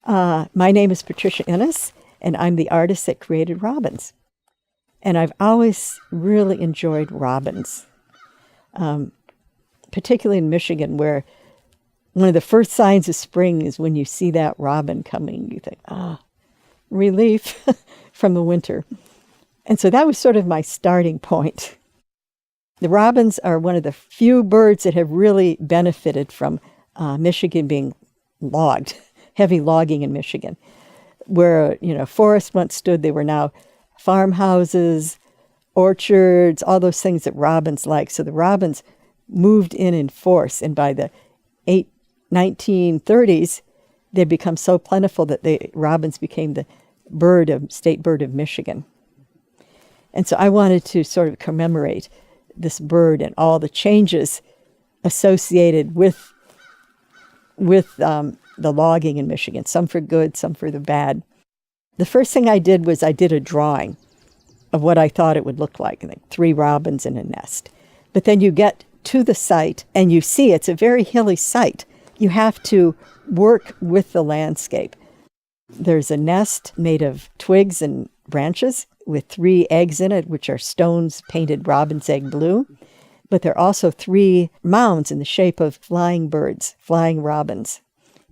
My name is Patricia Innis, and I'm the artist that created robins. And I've always really enjoyed robins, particularly in Michigan, where one of the first signs of spring is when you see that robin coming. You think, relief from the winter. And so that was sort of my starting point. The robins are one of the few birds that have really benefited from Michigan being logged, heavy logging in Michigan. Where, forests once stood, they were now farmhouses, orchards, all those things that robins like. So the robins moved in force, and by the 1930s, they'd become so plentiful that the robins became the state bird of Michigan. And so I wanted to sort of commemorate this bird and all the changes associated with the logging in Michigan, some for good, some for the bad. The first thing I did was I did a drawing of what I thought it would look like 3 robins in a nest. But then you get to the site and you see it's a very hilly site. You have to work with the landscape. There's a nest made of twigs and branches with 3 eggs in it, which are stones painted robin's egg blue. But there are also 3 mounds in the shape of flying birds, flying robins.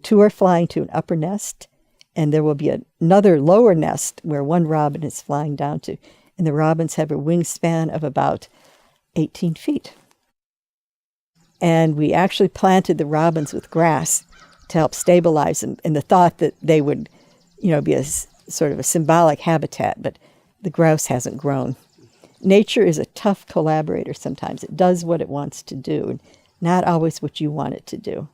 2 are flying to an upper nest, and there will be another lower nest where 1 robin is flying down to. And the robins have a wingspan of about 18 feet. And we actually planted the robins with grass to help stabilize them, in the thought that they would, be a sort of a symbolic habitat, but the grouse hasn't grown. Nature is a tough collaborator sometimes. It does what it wants to do, and not always what you want it to do.